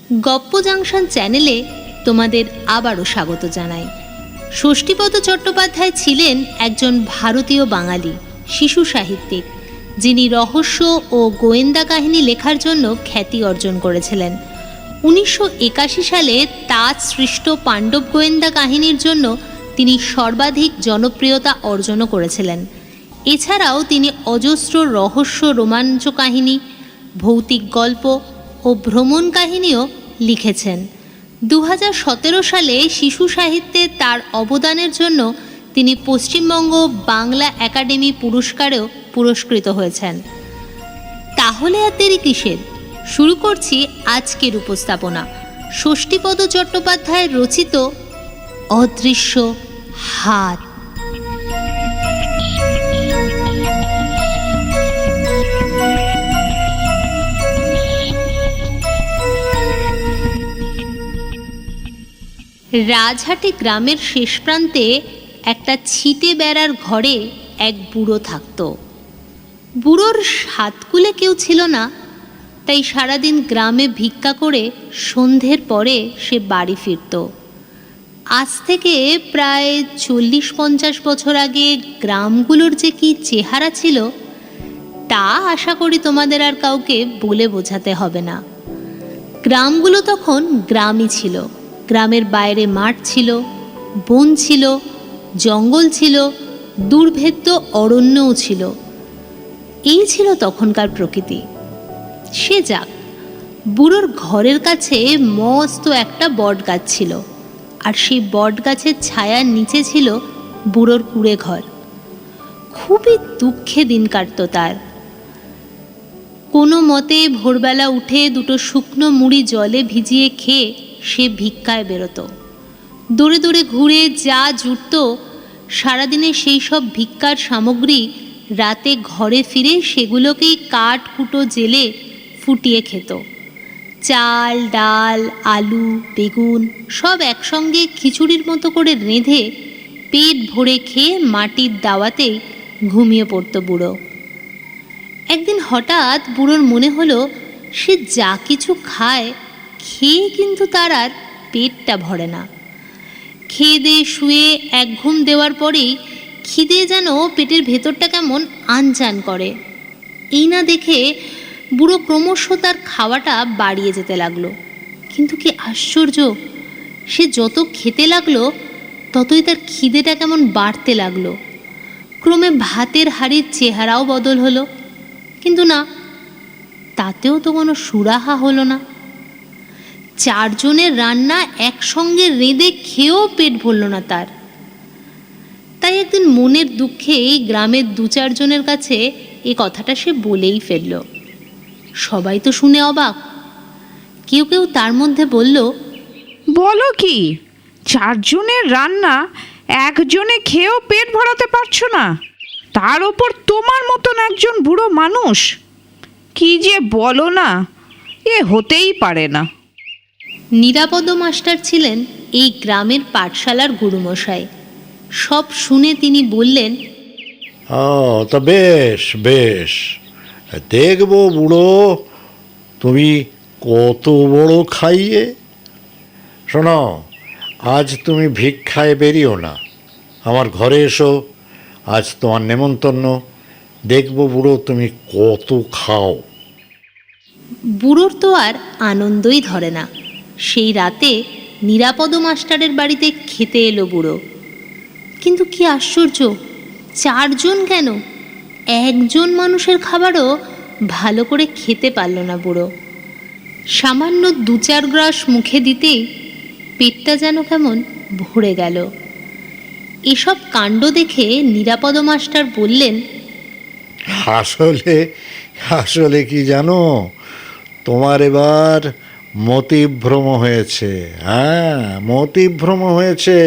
গপ্প জাংশন চ্যানেলে তোমাদের আবারও স্বাগত জানাই। ষষ্ঠীপদ চট্টোপাধ্যায় ছিলেন একজন ভারতীয় বাঙালি শিশু সাহিত্যিক, যিনি রহস্য ও গোয়েন্দা কাহিনী লেখার জন্য খ্যাতি অর্জন করেছিলেন। 1981 সালে তাজ সৃষ্ট পাণ্ডব গোয়েন্দা কাহিনীর জন্য তিনি সর্বাধিক জনপ্রিয়তা অর্জনও করেছিলেন। এছাড়াও তিনি অজস্র রহস্য রোমাঞ্চ কাহিনী, ভৌতিক গল্প ও ভ্রমণ কাহিনীও লিখেছেন। 2017 সালে শিশু সাহিত্যে তার অবদানের জন্য তিনি পশ্চিমবঙ্গ বাংলা একাডেমি পুরস্কারেও পুরস্কৃত হয়েছেন। তাহলে আর দেরি কিসের? শুরু করছি আজকের উপস্থাপনা। ষষ্ঠীপদ চট্টোপাধ্যায় রচিত অদৃশ্য হাত। রাজহাটি গ্রামের শেষ প্রান্তে একটা ছিটে বেড়ার ঘরে এক বুড়ো থাকত। বুড়োর সাতকুলে কেউ ছিল না, তাই সারাদিন গ্রামে ভিক্ষা করে সন্ধ্যের পরে সে বাড়ি ফিরত। আজ থেকে প্রায় 40-50 বছর আগে গ্রামগুলোর যে কী চেহারা ছিল তা আশা করি তোমাদের আর কাউকে বলে বোঝাতে হবে না। গ্রামগুলো তখন গ্রামই ছিল। গ্রামের বাইরে মাঠ ছিল, বন ছিল, জঙ্গল ছিল, দুর্ভেদ্য অরণ্যও ছিল। এই ছিল তখনকার প্রকৃতি। সে যাক, বুড়োর ঘরের কাছে মস্ত একটা বট গাছ ছিল, আর সেই বট গাছের ছায়ার নিচে ছিল বুড়োর কুঁড়ে ঘর। খুবই দুঃখে দিন কাটত তার। কোনো মতে ভোরবেলা উঠে দুটো শুকনো মুড়ি জলে ভিজিয়ে খেয়ে সে ভিক্ষায় বেরোতো। দৌড়ে দৌড়ে ঘুরে যা জুটত, সারাদিনে সেই সব ভিক্ষার সামগ্রী রাতে ঘরে ফিরে সেগুলোকেই কাঠ কুটো জেলে ফুটিয়ে খেত। চাল, ডাল, আলু, বেগুন সব একসঙ্গে খিচুড়ির মতো করে রেঁধে পেট ভরে খেয়ে মাটির দাওয়াতেই ঘুমিয়ে পড়ত বুড়ো। একদিন হঠাৎ বুড়োর মনে হলো সে যা কিছু খায়, খেয়ে কিন্তু তার আর পেটটা ভরে না। খেয়ে দিয়ে শুয়ে এক ঘুম দেওয়ার পরেই খিদে যেন পেটের ভেতরটা কেমন আনচান করে। এই না দেখে বুড়ো ক্রমশ তার খাওয়াটা বাড়িয়ে যেতে লাগলো। কিন্তু কি আশ্চর্য, সে যত খেতে লাগলো ততই তার খিদেটা কেমন বাড়তে লাগলো। ক্রমে ভাতের হাঁড়ির চেহারাও বদল হলো, কিন্তু না, তাতেও তো কোনো সুরাহা হলো না। 4 জনের রান্না একসঙ্গে রেঁধে খেয়েও পেট ভরল না তার। তাই একদিন মনের দুঃখে গ্রামের 2-4 জনের কাছে এ কথাটা সে বলেই ফেলল। সবাই তো শুনে অবাক। কেউ কেউ তার মধ্যে বলল, বলো কি, 4 জনের রান্না একজনে খেয়েও পেট ভরাতে পারছো না, তার ওপর তোমার মতন একজন বুড়ো মানুষ? কি যে বলো না, এ হতেই পারে না। নিরাপদ মাস্টার ছিলেন এই গ্রামের পাঠশালার গুরুমশাই। সব শুনে তিনি বললেন, তা বেশ বেশ, দেখবো বুড়ো তুমি কত বড় খাইয়ে। শোনো, আজ তুমি ভিক্ষায় বেরিও না, আমার ঘরে এসো, আজ তোমার নেমন্তন্ন। দেখবো বুড়ো তুমি কত খাও। বুড়োর তো আর আনন্দই ধরে না। সেই রাতে নিরাপদ মাস্টারের বাড়িতে খেতে এলো বুড়ো। কিন্তু কি আশ্চর্য, 4 জন কেন, একজন মানুষের খাবারও ভালো করে খেতে পারল না বুড়ো। সামান্য 2-4 গ্রাস মুখে দিতেই পেটটা যেন কেমন ভরে গেল। এসব কাণ্ড দেখে নিরাপদ মাস্টার বললেন, আসলে আসলে কি জানো, তোমার এবার মতিভ্রম হয়েছে। হ্যাঁ, মতিভ্রম হয়েছে।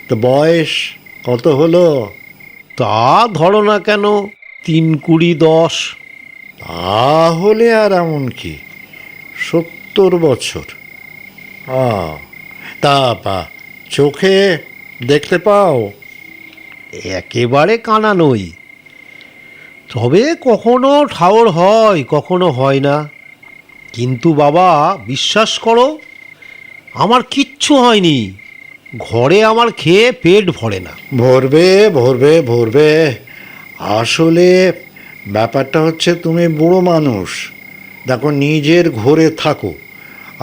তো বয়স কত হলো? তা ধরো না কেন, 3, 20, 10। তাহলে আর এমন কি, 70 বছর। তা চোখে দেখতে পাও? একেবারে কানা নই, তবে কখনো ঠাওর হয়, কখনো হয় না। কিন্তু বাবা বিশ্বাস করো, আমার কিচ্ছু হয়নি। ঘরে আমার খেয়ে পেট ভরে না। ভরবে ভরবে ভরবে। আসলে ব্যাপারটা হচ্ছে তুমি বুড়ো মানুষ, দেখো নিজের ঘরে থাকো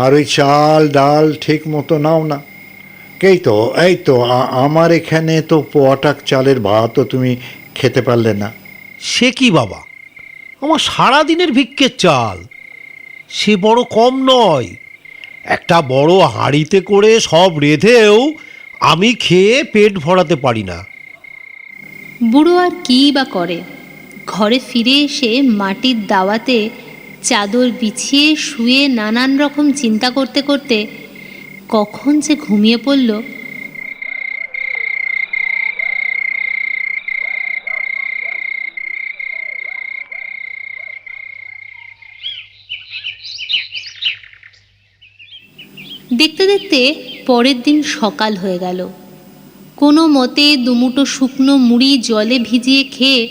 আর ওই চাল ডাল ঠিক মতো নাও না। এই তো আমার এখানে তো পোয়াটাক চালের ভাতও তুমি খেতে পারলে না। সে কি বাবা, আমার সারাদিনের ভিক্ষের চাল, সে বড় কম নয়। একটা বড় হাঁড়িতে করে সব রেঁধেও আমি খেয়ে পেট ভরাতে পারি না। বুড়ো আর কী বা করে, ঘরে ফিরে এসে মাটির দাওয়াতে চাদর বিছিয়ে শুয়ে নানান রকম চিন্তা করতে করতে কখন যে ঘুমিয়ে পড়ল। দেখতে দেখতে পরের দিন সকাল হয়ে গেল। কোনো মতে দুমুটো শুকনো মুড়ি জলে ভিজিয়ে খেয়ে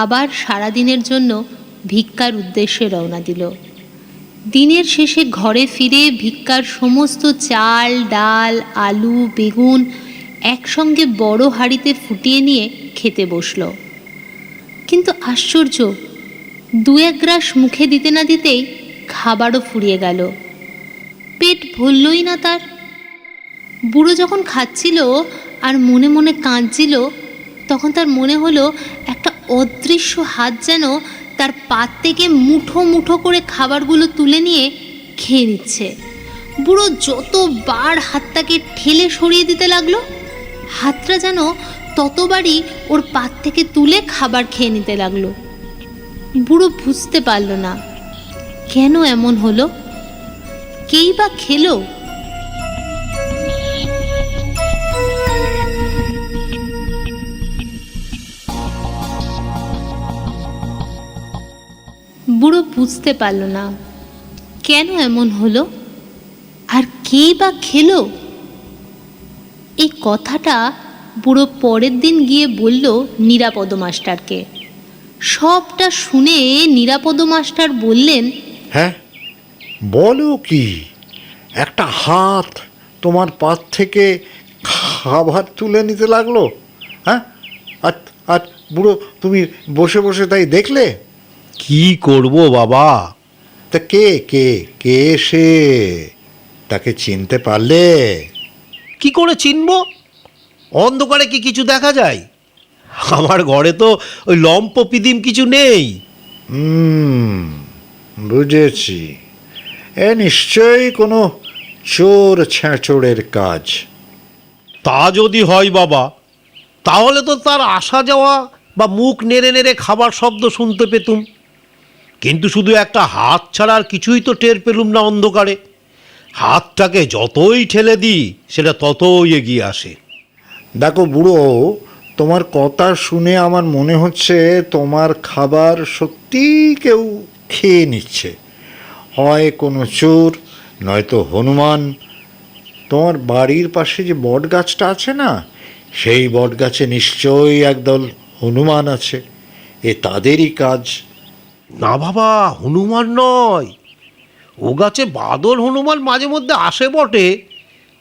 আবার সারাদিনের জন্য ভিক্ষার উদ্দেশ্যে রওনা দিল। দিনের শেষে ঘরে ফিরে ভিক্ষার সমস্ত চাল ডাল আলু বেগুন একসঙ্গে বড় হাঁড়িতে ফুটিয়ে নিয়ে খেতে বসল। কিন্তু আশ্চর্য, দু এক গ্রাস মুখে দিতে না দিতেই খাবারও ফুরিয়ে গেল, পেট ভরলই না তার। বুড়ো যখন খাচ্ছিল আর মনে মনে কাঁদছিল, তখন তার মনে হলো একটা অদৃশ্য হাত যেন তার পাত থেকে মুঠো মুঠো করে খাবারগুলো তুলে নিয়ে খেয়ে নিচ্ছে। বুড়ো যতবার হাতটাকে ঠেলে সরিয়ে দিতে লাগলো, হাতটা যেন ততবারই ওর পাত থেকে তুলে খাবার খেয়ে নিতে লাগলো। বুড়ো বুঝতে পারল না কেন এমন হলো, কেই বা খেলো। বুড়ো বুঝতে পারল না কেন এমন হলো আর কে বা খেলো। এই কথাটা বুড়ো পরের দিন গিয়ে বলল নিরাপদ মাস্টারকে। সবটা শুনে নিরাপদ মাস্টার বললেন, হ্যাঁ, বলো কি, একটা হাত তোমার পাত থেকে খাবার তুলে নিতে লাগলো? হ্যাঁ, আর আর বুড়ো তুমি বসে বসে তাই দেখলে? কি করব বাবা? তা কে কে কে সে, তাকে চিনতে পারলে? কি করে চিনব? অন্ধকারে কি কিছু দেখা যায়? আমার ঘরে তো ওই লম্প পিদিম কিছু নেই। বুঝেছি, এ নিশ্চয়ই কোনো চোর ছেঁচড়ের কাজ। তা যদি হয় বাবা, তাহলে তো তার আসা যাওয়া বা মুখ নেড়ে নেড়ে খাবার শব্দ শুনতে পেতুম। কিন্তু শুধু একটা হাত ছাড়া আর কিছুই তো টের পেলুম না অন্ধকারে। হাতটাকে যতই ঠেলে দিই সেটা ততই এগিয়ে আসে। দেখো বুড়ো, তোমার কথা শুনে আমার মনে হচ্ছে তোমার খাবার সত্যিই কেউ খেয়ে নিচ্ছে। হয় কোনো চোর, নয়তো হনুমান। তোমার বাড়ির পাশে যে বট গাছটা আছে না, সেই বট গাছে নিশ্চয়ই একদল হনুমান আছে। এ তাদেরই কাজ। না বাবা, হনুমান নয়। ও গাছে বাদল হনুমান মাঝে মধ্যে আসে বটে,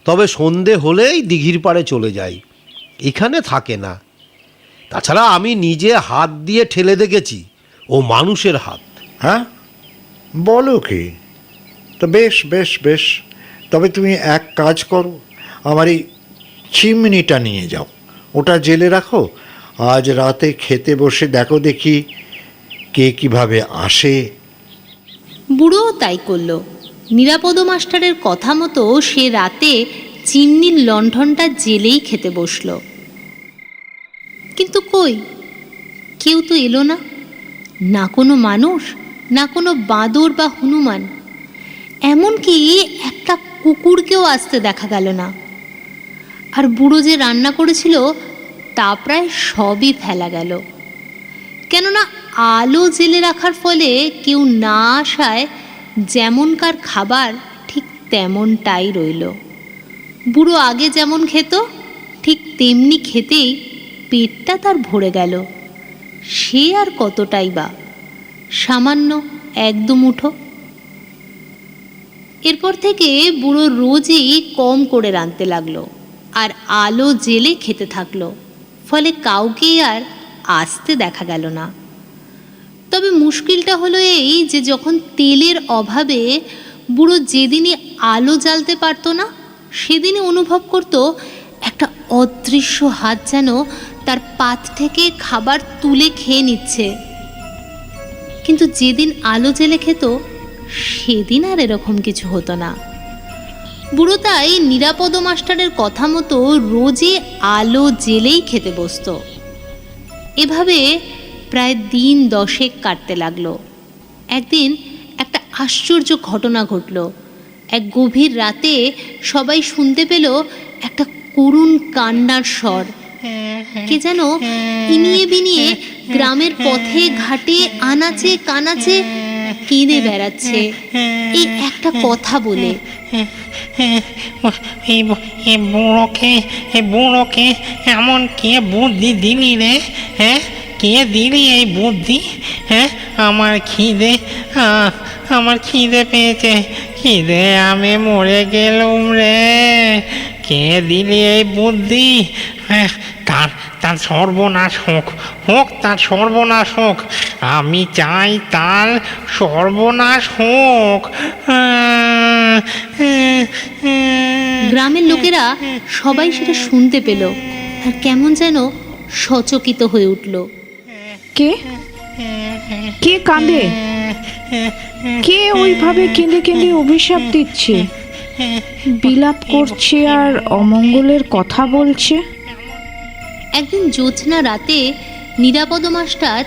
তবে সন্ধে হলেই দিঘির পাড়ে চলে যায়, এখানে থাকে না। তাছাড়া আমি নিজে হাত দিয়ে ঠেলে দেখেছি, ও মানুষের হাত। হ্যাঁ, বলো কি? তো বেশ বেশ বেশ, তবে তুমি এক কাজ করো, আমার এই চিমনিটা নিয়ে যাও, ওটা জেলে রাখো। আজ রাতে খেতে বসে দেখো দেখি কে কিভাবে আসে। বুড়োও তাই করল। নিরাপদ মাস্টারের কথা মতো সে রাতে চিমনির লণ্ঠনটা জেলেই খেতে বসল। কিন্তু কই, কেউ তো এলো না, না কোনো মানুষ, না কোনো বাঁদর বা হনুমান, এমনকি একটা কুকুরকেও আসতে দেখা গেল না। আর বুড়ো যে রান্না করেছিল তা প্রায় সবই ফেলা গেল, কেননা আলো জেলে রাখার ফলে কেউ না আসায় যেমনকার খাবার ঠিক তেমনটাই রইল। বুড়ো আগে যেমন খেত ঠিক তেমনি খেতেই পেটটা তার ভরে গেল। সে আর কতটাই বা, সামান্য এক দু মুঠো। এরপর থেকে বুড়ো রোজই কম করে রাঁধতে লাগলো আর আলো জেলে খেতে থাকলো, ফলে কাউকেই আর আসতে দেখা গেল না। তবে মুশকিলটা হলো এই যে যখন তেলের অভাবে বুড়ো যেদিনই আলো জ্বালতে পারতো না, সেদিনই অনুভব করতো একটা অদৃশ্য হাত যেন তার পাত থেকে খাবার তুলে খেয়ে নিচ্ছে। কিন্তু যেদিন আলো জেলে খেত সেদিন আর এরকম কিছু হতো না। বুড়ো তাই নিরাপদ মাস্টারের কথা মতো রোজই আলো জেলেই খেতে বসতো। এভাবে প্রায় দিন 10 কাটতে লাগলো। একদিন একটা আশ্চর্য ঘটনা ঘটল। এক গভীর রাতে সবাই শুনতে পেল একটা করুণ কান্নার স্বর। কে যেন ইনিয়ে বিনিয়ে গ্রামের পথে ঘাটে আনাচে কানাচে কেঁদে বেড়াচ্ছে এই একটা কথা বলে। বুড়োকে এমন কে বুদ্ধি দিলি রে? হ্যাঁ, কে দিলি এই বুদ্ধি? হ্যাঁ, আমার খিদে পেয়েছে, খিদে আমি মরে গেলুম রে। কে দিলি এই বুদ্ধি? হ্যাঁ, তার সর্বনাশ হোক, তার সর্বনাশ হোক। আমি চাই তার সর্বনাশ হোক। গ্রামের লোকেরা সবাই সেটা শুনতে পেল আর কেমন যেন সচকিত হয়ে উঠল। কে কে কাঁদে? কে ওইভাবে কেঁদে কেঁদে অভিশাপ দিচ্ছে, বিলাপ করছে আর অমঙ্গলের কথা বলছে? একদিন জ্যোৎস্না রাতে নিরাপদ মাস্টার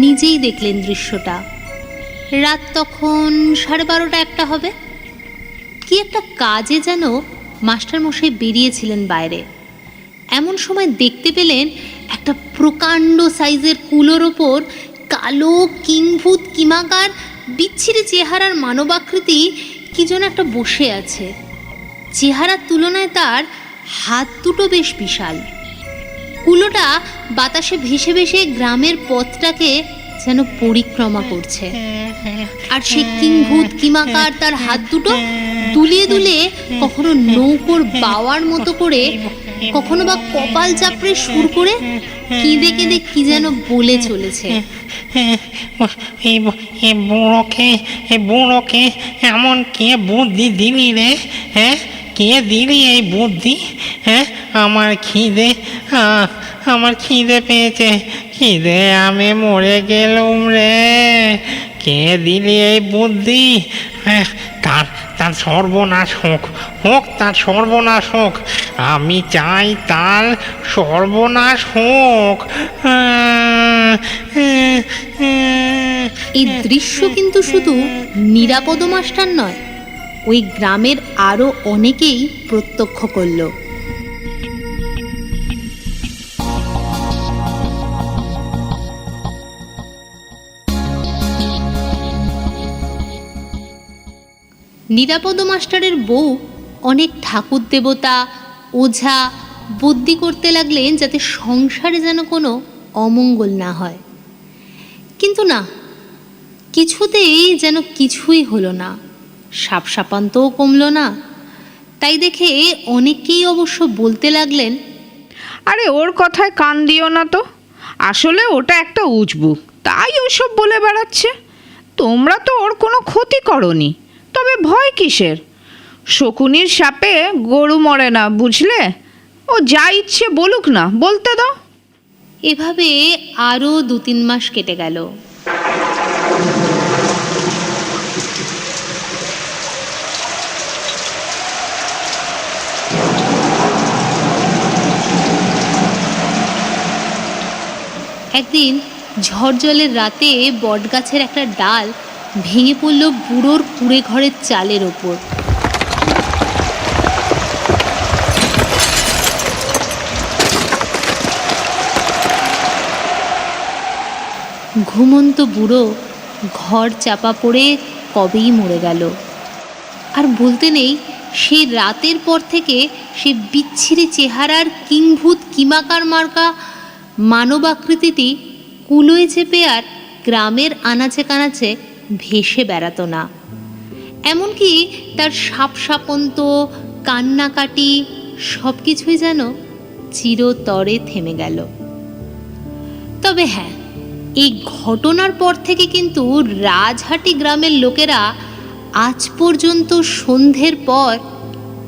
নিজেই দেখলেন দৃশ্যটা। রাত তখন 12:30-1টা হবে। কি একটা কাজে যেন মাস্টারমশাই বেরিয়েছিলেন বাইরে। এমন সময় দেখতে পেলেন একটা প্রকাণ্ড সাইজের কুলোর ওপর কালো কিংভূত কিমাকার বিচ্ছিরি চেহারার মানবাকৃতি কি যেন একটা বসে আছে। চেহারার তুলনায় তার হাত দুটো বেশ বিশাল। কুলোটা বাতাসে ভেসে ভেসে গ্রামের পথটাকে যেন পরিক্রমা করছে, আর সে কিংভূত কিমাকার তার হাত দুটো দুলিয়ে দুলিয়ে কখনো নৌকোর বাওয়ার মতো করে, কখনো বা কপাল চাপড়ে সুর করে কেঁদে কেঁদে কি যেন বলে চলেছে। বুড়োকে এমন কে বুদ্ধি দিলি রে? হ্যাঁ, কে দিলি এই বুদ্ধি? হ্যাঁ, আমার খিদে পেয়েছে, খিদে আমি মরে গেলুম রে। কে দিলি এই বুদ্ধি? হ্যাঁ, তার সর্বনাশ হোক, তার সর্বনাশ হোক। আমি চাই তার সর্বনাশ হোক। এই দৃশ্য কিন্তু শুধু নিরাপদ মাস্টার নয়, ওই গ্রামের আরো অনেকেই প্রত্যক্ষ করল। নিরাপদ মাস্টারের বউ অনেক ঠাকুর দেবতা, ওঝা, বুদ্ধি করতে লাগলেন যাতে সংসারে যেন কোনো অমঙ্গল না হয়। কিন্তু না, কিছুতেই যেন কিছুই হলো না। সাপ সাপান্তও কমল না। তাই দেখে অনেকেই অবশ্য বলতে লাগলেন, আরে ওর কথায় কান দিও না তো, আসলে ওটা একটা উজবুক, তাই ওসব বলে বেড়াচ্ছে। তোমরা তো ওর কোনো ক্ষতি করনি, তবে ভয় কিসের? শকুনির সাপে গরু মরে না, বুঝলে? ও যা ইচ্ছে বলুক না, বলতে দাও। এভাবে আরও 2-3 মাস কেটে গেল। একদিন ঝড় জলের রাতে বটগাছের একটা ডাল ভেঙে পড়ল বুড়োর কুঁড়ে ঘরের চালের ওপর। ঘুমন্ত বুড়ো ঘর চাপা পড়ে কবেই মরে গেল। আর বলতে নেই, সেই রাতের পর থেকে সে বিচ্ছিরি চেহারার কিংভূত কিমাকার মার্কা মানবাকৃতিটি কুলোয় চেপে আর গ্রামের আনাচে কানাচে ভেসে বেড়াতো না। এমনকি তার সাপসাপন্ত কান্নাকাটি সব কিছুই যেন চিরতরে থেমে গেল। তবে হ্যাঁ, এই ঘটনার পর থেকে কিন্তু রাজহাটি গ্রামের লোকেরা আজ পর্যন্ত সন্ধ্যের পর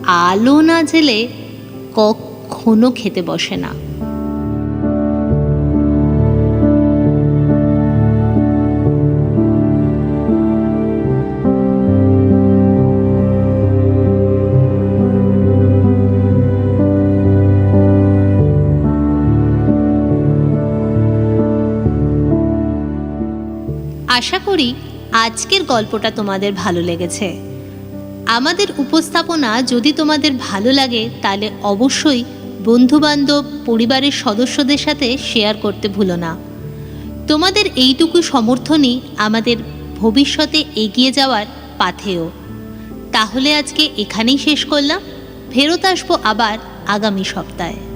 আলো না জেলে কখনো খেতে বসে না। আশা করি আজকের গল্পটা তোমাদের ভালো লেগেছে। আমাদের উপস্থাপনা যদি তোমাদের ভালো লাগে তাহলে অবশ্যই বন্ধুবান্ধব, পরিবারের সদস্যদের সাথে শেয়ার করতে ভুলো না। তোমাদের এইটুকু সমর্থনই আমাদের ভবিষ্যতে এগিয়ে যাওয়ার পাথেয়। তাহলে আজকে এখানেই শেষ করলাম, ফেরত আসবো আবার আগামী সপ্তাহে।